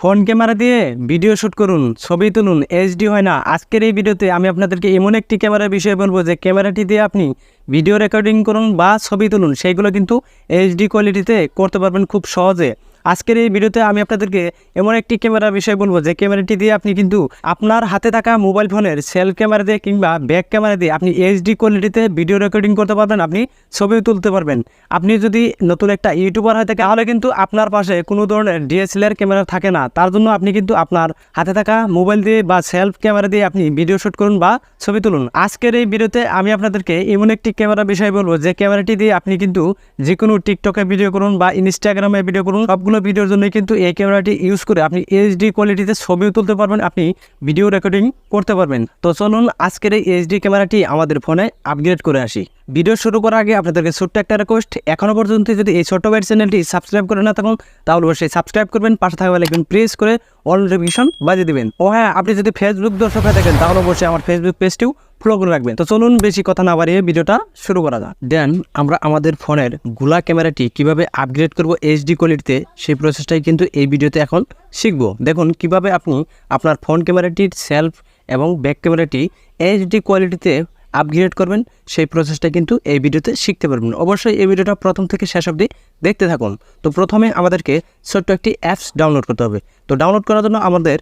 Phone camera দিয়ে video shoot করুন, ছবি তুলুন, এইচডি হয় না। আজকের এই ভিডিওতে আমি আপনাদেরকে এমন একটি ক্যামেরার বিষয়ে বলবো যে ক্যামেরাটি দিয়ে আপনি ভিডিও রেকর্ডিং করুন বা ছবি তুলুন, সেইগুলো কিন্তু এইচডি কোয়ালিটিতে করতে পারবেন খুব সহজে। আজকের এই ভিডিওতে আমি আপনাদেরকে এমন একটি ক্যামেরার বিষয়ে বলবো যে ক্যামেরাটি দিয়ে আপনি কিন্তু আপনার হাতে থাকা মোবাইল ফোনের সেলফ ক্যামেরা দিয়ে কিংবা ব্যাক ক্যামেরা দিয়ে আপনি এইচডি কোয়ালিটিতে ভিডিও রেকর্ডিং করতে পারবেন, আপনি ছবিও তুলতে পারবেন। আপনি যদি নতুন একটা ইউটিউবার হয়ে থাকে তাহলে কিন্তু আপনার পাশে কোনো ধরনের ডিএসএলআর ক্যামেরা থাকে না, তার জন্য আপনি কিন্তু আপনার হাতে থাকা মোবাইল দিয়ে বা সেলফ ক্যামেরা দিয়ে আপনি ভিডিও শ্যুট করুন বা ছবি তুলুন। আজকের এই ভিডিওতে আমি আপনাদেরকে এমন একটি ক্যামেরার বিষয়ে বলবো যে ক্যামেরাটি দিয়ে আপনি কিন্তু যে কোনো টিকটকে ভিডিও করুন বা ইনস্টাগ্রামে ভিডিও করুন, সবগুলো ভিডিওর জন্য কিন্তু এই ক্যামেরাটি ইউজ করে আপনি এইচডি কোয়ালিটিতে ছবিও তুলতে পারবেন, আপনি ভিডিও রেকর্ডিং করতে পারবেন। তো চলুন আজকের এই এইচডি ক্যামেরাটি আমাদের ফোনে আপগ্রেড করে আসি। ভিডিও শুরু করার আগে আপনাদেরকে ছোট্ট একটা রিকোয়েস্ট, এখনও পর্যন্ত যদি এই ছোট্ট ভাইয়ের চ্যানেলটি সাবস্ক্রাইব করে না থাকুন তাহলে অবশ্যই সাবস্ক্রাইব করবেন, পাশে থাকা বেল আইকন প্রেস করে অল নোটিফিকেশন বাজিয়ে দিবেন। ও হ্যাঁ, আপনি যদি ফেসবুক দর্শক হয়ে থাকেন তাহলে অবশ্যই আমার ফেসবুক পেজটিও ফলো করে রাখবেন। তো চলুন বেশি কথা না বাড়িয়ে ভিডিওটা শুরু করা যাক। দেন আমরা আমাদের ফোনের গুলা ক্যামেরাটি কিভাবে আপগ্রেড করব এইচডি কোয়ালিটিতে, সেই প্রসেসটাই কিন্তু এই ভিডিওতে এখন শিখব। দেখুন কিভাবে আপনি আপনার ফোন ক্যামেরাটির সেলফ এবং ব্যাক ক্যামেরাটি এইচডি কোয়ালিটিতে আপগ্রেড করবেন, সেই প্রসেসটা কিন্তু এই ভিডিওতে শিখতে পারবেন। অবশ্যই এই ভিডিওটা প্রথম থেকে শেষ অবধি দেখতে থাকুন। তো প্রথমে আমাদেরকে ছোট্ট একটি অ্যাপস ডাউনলোড করতে হবে। তো ডাউনলোড করার জন্য আমাদের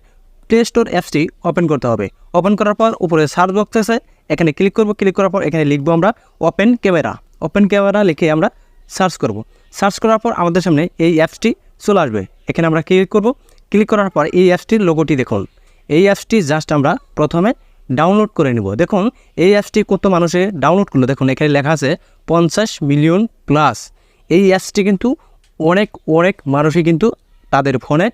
প্লে স্টোর অ্যাপসটি ওপেন করতে হবে। ওপেন করার পর উপরে সার্চ বক্স আছে, এখানে ক্লিক করব। ক্লিক করার পর এখানে লিখবো আমরা ওপেন ক্যামেরা। ওপেন ক্যামেরা লিখে আমরা সার্চ করব। সার্চ করার পর আমাদের সামনে এই অ্যাপসটি চলে আসবে। এখানে আমরা ক্লিক করব। ক্লিক করার পর এই অ্যাপসটির লোগোটি দেখুন। এই অ্যাপসটি জাস্ট আমরা প্রথমে ডাউনলোড করে নিব। দেখুন এই অ্যাপসটি কত মানুষে ডাউনলোড করলো, দেখুন এখানে লেখা আছে 50 মিলিয়ন প্লাস। এই অ্যাপসটি কিন্তু অনেক মানুষই কিন্তু তাদের ফোনে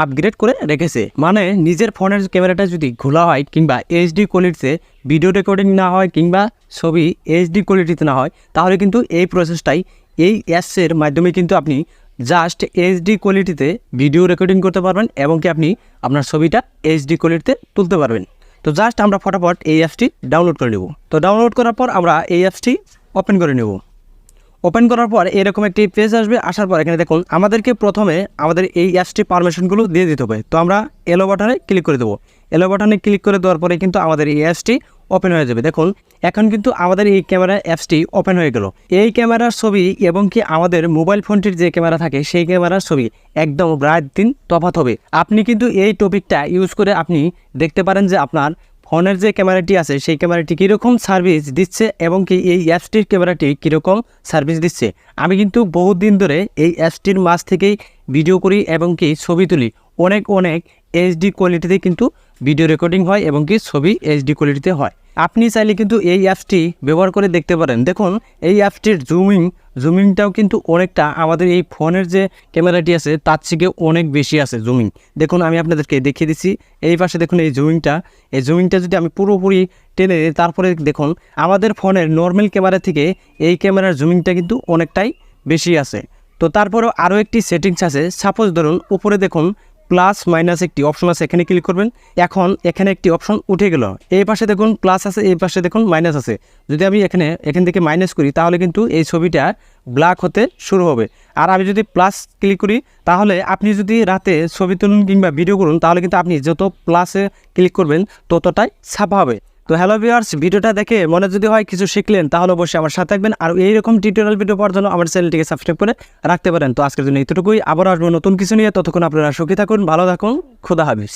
আপগ্রেড করে রেখেছে। মানে নিজের ফোনের ক্যামেরাটা যদি খোলা হয় কিংবা এইচডি কোয়ালিটিতে ভিডিও রেকর্ডিং না হয় কিংবা ছবি এইচডি কোয়ালিটিতে না হয়, তাহলে কিন্তু এই প্রসেসটাই এই অ্যাপসের মাধ্যমে কিন্তু আপনি জাস্ট এইচডি কোয়ালিটিতে ভিডিও রেকর্ডিং করতে পারবেন এবং কি আপনি আপনার ছবিটা এইচডি কোয়ালিটিতে তুলতে পারবেন। তো জাস্ট আমরা ফটাফট এই অ্যাপসটি ডাউনলোড করে নেব। তো ডাউনলোড করার পর আমরা এই অ্যাপসটি ওপেন করে নেব। ওপেন করার পর এরকম একটি পেজ আসবে। আসার পর এখানে দেখুন আমাদেরকে প্রথমে আমাদের এই অ্যাপসটি পারমিশনগুলো দিয়ে দিতে হবে। তো আমরা এলো বাটনে ক্লিক করে দেবো। এলো বাটনে ক্লিক করে দেওয়ার পরে কিন্তু আমাদের এই অ্যাপসটি ওপেন হয়ে যাবে। দেখুন এখন কিন্তু আমাদের এই ক্যামেরা অ্যাপসটি ওপেন হয়ে গেল। এই ক্যামেরার ছবি এবং কি আমাদের মোবাইল ফোনটির যে ক্যামেরা থাকে সেই ক্যামেরার ছবি একদম রাত দিন তফাৎ হবে। আপনি কিন্তু এই টপিকটা ইউজ করে আপনি দেখতে পারেন যে আপনার ফোনের যে ক্যামেরাটি আছে সেই ক্যামেরাটি কীরকম সার্ভিস দিচ্ছে এবং কি এই অ্যাপসটির ক্যামেরাটি কীরকম সার্ভিস দিচ্ছে। আমি কিন্তু বহুত দিন ধরে এই অ্যাপসটির মাঝ থেকেই ভিডিও করি এবং কি ছবি তুলি। অনেক এইচডি কোয়ালিটিতে কিন্তু ভিডিও রেকর্ডিং হয় এবং কি ছবি এইচডি কোয়ালিটিতে হয়। আপনি চাইলে কিন্তু এই অ্যাপসটি ব্যবহার করে দেখতে পারেন। দেখুন এই অ্যাপসটির জুমিংটাও কিন্তু অনেকটা আমাদের এই ফোনের যে ক্যামেরাটি আছে তার থেকে অনেক বেশি আছে জুমিং। দেখুন আমি আপনাদেরকে দেখিয়ে দিচ্ছি। এই পাশে দেখুন এই জুমিংটা যদি আমি পুরোপুরি টেনে দিই, তারপরে দেখুন আমাদের ফোনের নর্মাল ক্যামেরা থেকে এই ক্যামেরার জুমিংটা কিন্তু অনেকটাই বেশি আছে। তো তারপরেও আরও একটি সেটিংস আছে। সাপোজ ধরুন উপরে দেখুন প্লাস মাইনাস একটি অপশন আছে, এখানে ক্লিক করবেন। এখন এখানে একটি অপশন উঠে গেল। এই পাশে দেখুন প্লাস আছে, এই পাশে দেখুন মাইনাস আছে। যদি আমি এখান থেকে মাইনাস করি তাহলে কিন্তু এই ছবিটা ব্ল্যাক হতে শুরু হবে। আর আমি যদি প্লাস ক্লিক করি তাহলে আপনি যদি রাতে ছবি তুলুন কিংবা ভিডিও করুন তাহলে কিন্তু আপনি যত প্লাসে ক্লিক করবেন ততটাই ছাপা হবে। তো হ্যালো ভিউয়ার্স, ভিডিওটা দেখে মনে যদি হয় কিছু শিখলেন তাহলে অবশ্যই আমার সাথে থাকবেন। আর এইরকম টিউটোরিয়াল ভিডিও পাওয়ার জন্য আমার চ্যানেলটিকে সাবস্ক্রাইব করে রাখতে পারেন। তো আজকের জন্য এতটুকুই, আবার আসবো নতুন কিছু নিয়ে। ততক্ষণ আপনারা সুখী থাকুন, ভালো থাকুন, খোদা হাফেজ।